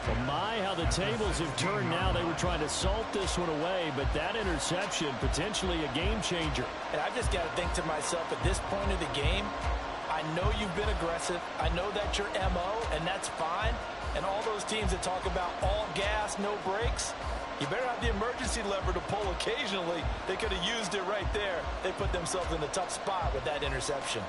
Well, my, how the tables have turned now. They were trying to salt this one away, but that interception, potentially a game changer. And I've just got to think to myself, at this point of the game, I know you've been aggressive. I know that's your MO, and that's fine. And all those teams that talk about all gas, no brakes, you better have the emergency lever to pull occasionally. They could have used it right there. They put themselves in a tough spot with that interception.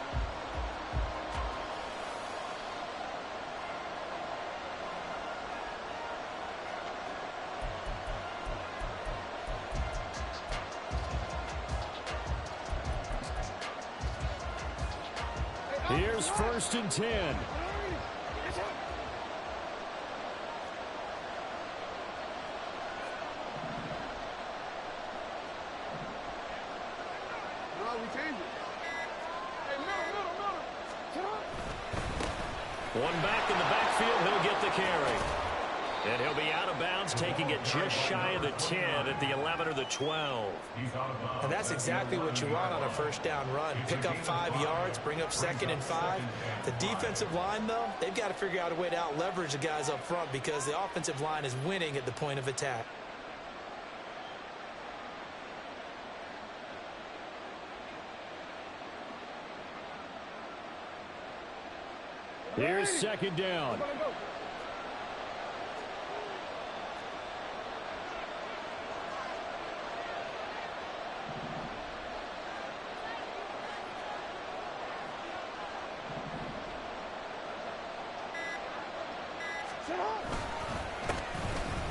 Here's 1st and 10. One back in the backfield, he'll get the carry. And he'll be out of bounds, taking it just shy of the 10 at the 11 or the 12. And that's exactly what you want on a 1st down run. Pick up 5 yards, bring up 2nd and 5. The defensive line, though, they've got to figure out a way to out-leverage the guys up front because the offensive line is winning at the point of attack. Here's 2nd down.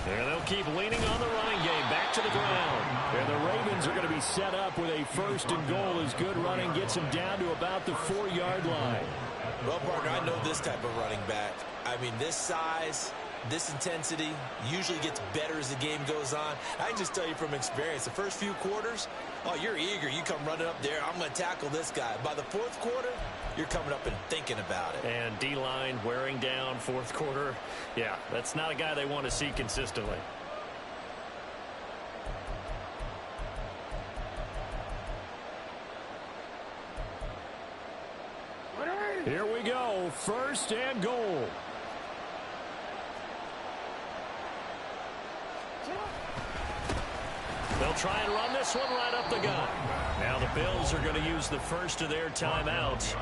And they'll keep leaning on the running game. Back to the ground. And the Ravens are going to be set up with a 1st and goal as good running gets them down to about the 4-yard line. Well, partner, I know this type of running back. I mean, this size, this intensity usually gets better as the game goes on. I can just tell you from experience, the first few quarters, oh, you're eager. You come running up there, I'm going to tackle this guy. By the 4th quarter, you're coming up and thinking about it. And D-line wearing down 4th quarter. Yeah, that's not a guy they want to see consistently. Here we go, 1st and goal. They'll They'll try and run this one right up the gut. Now the Bills are going to use the first of their timeouts.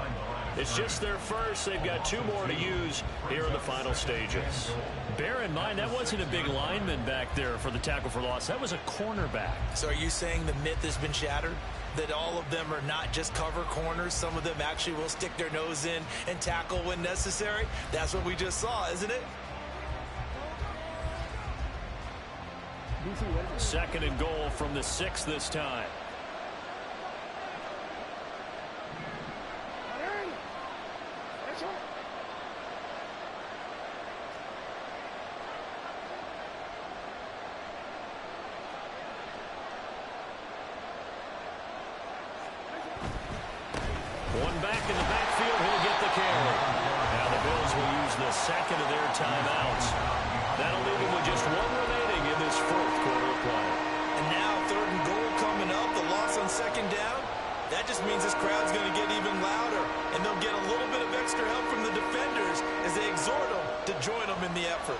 It's just their first. They've got 2 more to use here in the final stages. Bear in mind, that wasn't a big lineman back there for the tackle for loss. That was a cornerback. So are you saying the myth has been shattered? That all of them are not just cover corners? Some of them actually will stick their nose in and tackle when necessary? That's what we just saw, isn't it? 2nd and goal from the 6 this time. One back in the backfield, he'll get the carry. Now the Bills will use the 2nd of their timeouts. That'll leave them with just 1 remaining in this 4th quarter of play. And now 3rd and goal coming up, the loss on 2nd down. That just means this crowd's going to get even louder, and they'll get a little bit of extra help from the defenders as they exhort them to join them in the effort.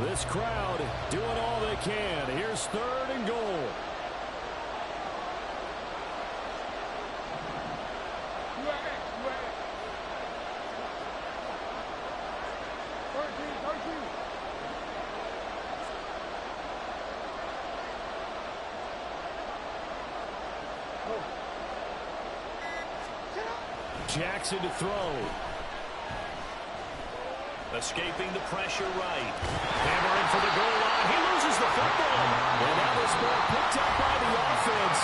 This crowd doing all they can. Here's 3rd and goal. Jackson to throw. Escaping the pressure right. Hammering for the goal line. He loses the football. And now this ball picked up by the offense.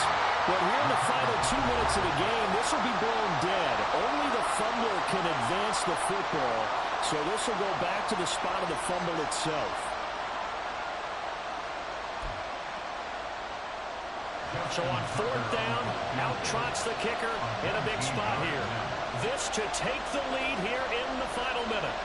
But here in the final 2 minutes of the game, this will be blown dead. Only the fumbler can advance the football. So this will go back to the spot of the fumble itself. So on 4th down, out trots the kicker in a big spot here. This to take the lead here in the final minute.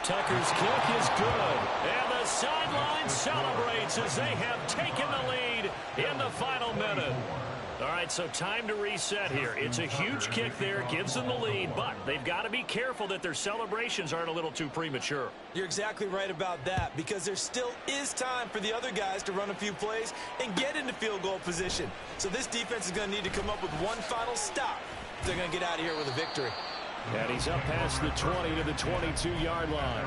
Tucker's kick is good. And the sideline celebrates as they have taken the lead in the final minute. All right, so time to reset here. It's a huge kick there, gives them the lead, but they've got to be careful that their celebrations aren't a little too premature. You're exactly right about that, because there still is time for the other guys to run a few plays and get into field goal position. So this defense is going to need to come up with one final stop if they're going to get out of here with a victory. And he's up past the 20 to the 22-yard line.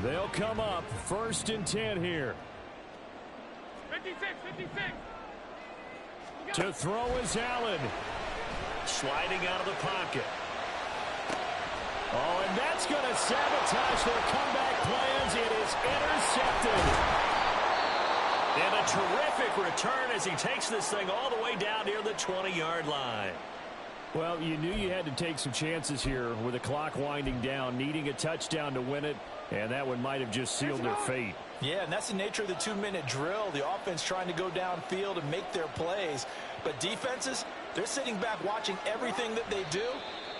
They'll come up 1st and 10 here. 56. To throw is Allen. Sliding out of the pocket. Oh, and that's going to sabotage their comeback plans. It is intercepted. And a terrific return as he takes this thing all the way down near the 20-yard line. Well, you knew you had to take some chances here with the clock winding down, needing a touchdown to win it, and that one might have just sealed their fate. Yeah, and that's the nature of the 2-minute drill. The offense trying to go downfield and make their plays. But defenses, they're sitting back watching everything that they do,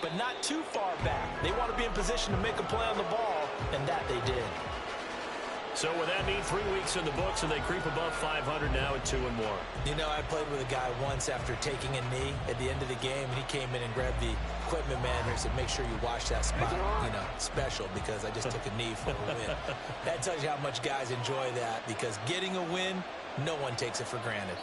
but not too far back. They want to be in position to make a play on the ball, and that they did. So with that mean 3 weeks in the books, and they creep above 500 now at 2-1. You know, I played with a guy once after taking a knee at the end of the game, and he came in and grabbed the equipment manager and said, make sure you wash that spot, you know, special, because I just took a knee for a win. That tells you how much guys enjoy that, because getting a win, no one takes it for granted.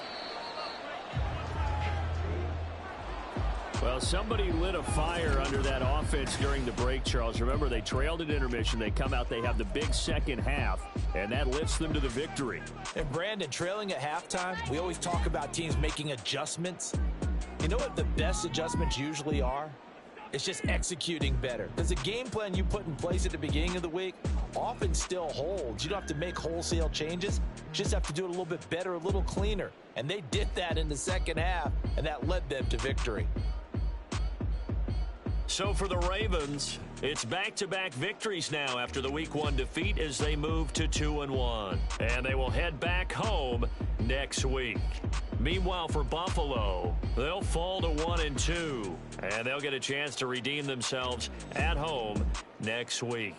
Well, somebody lit a fire under that offense during the break, Charles. Remember, they trailed at intermission. They come out, they have the big second half, and that lifts them to the victory. And, Brandon, trailing at halftime, we always talk about teams making adjustments. You know what the best adjustments usually are? It's just executing better. Because the game plan you put in place at the beginning of the week often still holds. You don't have to make wholesale changes. You just have to do it a little bit better, a little cleaner. And they did that in the second half, and that led them to victory. So for the Ravens, it's back-to-back victories now after the Week 1 defeat as they move to 2-1. And they will head back home next week. Meanwhile, for Buffalo, they'll fall to 1-2. And they'll get a chance to redeem themselves at home next week.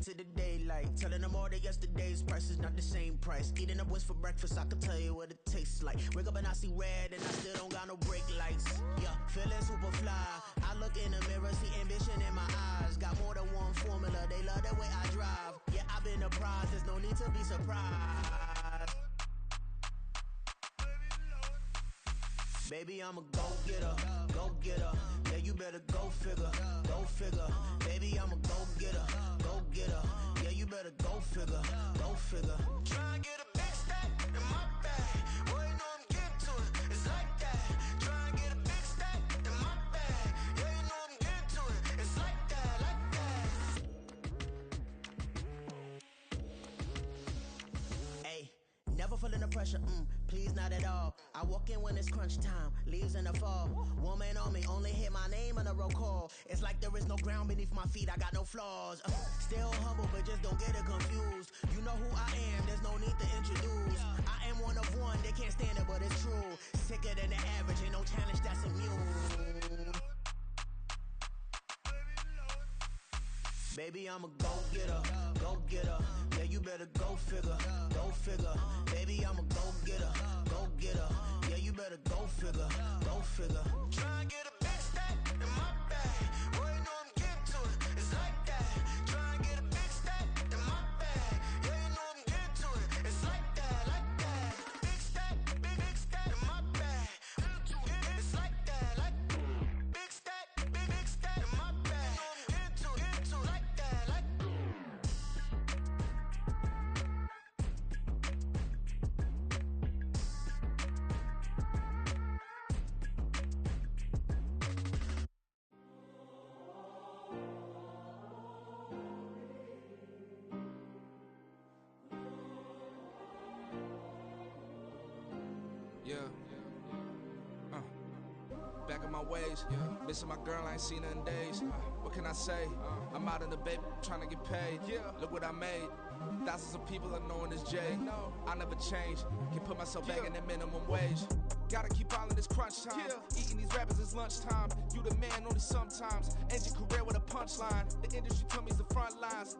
To the daylight, telling them all that yesterday's price is not the same price. Eating up what's for breakfast, I can tell you what it tastes like. Wake up and I see red and I still don't got no brake lights. Yeah, feeling super fly. I look in the mirror, see ambition in my eyes. Got more than one formula, they love the way I drive. Yeah, I've been a prize, there's no need to be surprised. Baby, I'm a go-getter, go-getter. Yeah, you better go figure, go figure. Baby, I'm a go-getter, go-getter. Yeah, you better go figure, go figure. Try and get a big stack in my bag. Boy, you know I'm getting to it, it's like that. Try and get a big stack in my bag. Yeah, you know I'm getting to it, it's like that, like that. Hey, never feeling the pressure, please not at all. I walk in when it's crunch time, leaves in the fall. Woman on me, only hit my name on a roll call. It's like there is no ground beneath my feet, I got no flaws. Still humble, but just don't get it confused. You know who I am, there's no need to introduce. I am one of one, they can't stand it, but it's true. Sicker than the average, ain't no challenge that's immune. Baby, I'm a go-getter, go-getter. Yeah, you better go figure, go figure. Baby, I'm a go-getter, go-getter. Yeah, you better go figure, go figure. Try and get a big stack in my bag. Boy, you know I'm getting to it, it's like that. Try and get a big stack in my bag. Yeah, you know I'm getting to it, it's like that, like that. Big stack in my bag. It's like that, like big stack in my bag. Get to it, like that, like. Yeah. Back in my ways. Missing my girl, I ain't seen her in days. What can I say? I'm out in the baby, trying to get paid. Look what I made. Thousands of people are knowing this Jay. I never change. Can put myself back in that minimum wage. Gotta keep all in this crunch time. Eating these rappers is lunchtime. You the man only sometimes. End your career with a punchline. The industry told me it's the front lines.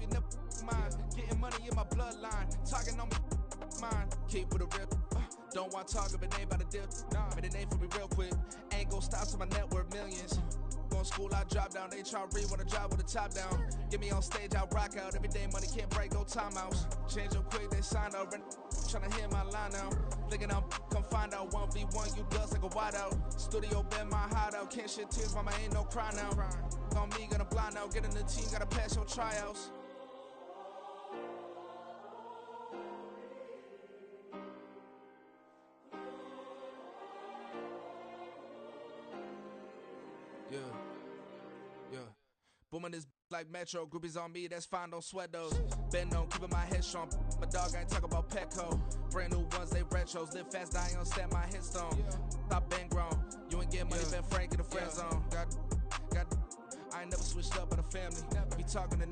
You never mind. Getting money in my bloodline. Talking on me, mine. Keep with a real. Don't want to talk if it ain't about a dip. Made a name for me real quick. Ain't gon' stop till my net worth millions. Going to school, I drop down. They try to read when I drop with the top down. Get me on stage, I rock out. Every day money can't break, no timeouts. Change up quick, they sign up. Tryna hear my line now. Thinking I'm come find out 1v1, you dust like a wide out. Studio been my hideout. Can't shed tears, mama ain't no cry now. On me, gonna blind out. Get in the team, gotta pass your tryouts. Yeah. Booming this like Metro. Groupies on me, that's fine, don't sweat those. Bend on, keeping my head strong. My dog ain't talk about Petco. Brand new ones, they retros. Live fast, die on stand my headstone. Stop been grown. You ain't getting money, been Frank in the friend zone. I ain't never switched up in the family. Be talking to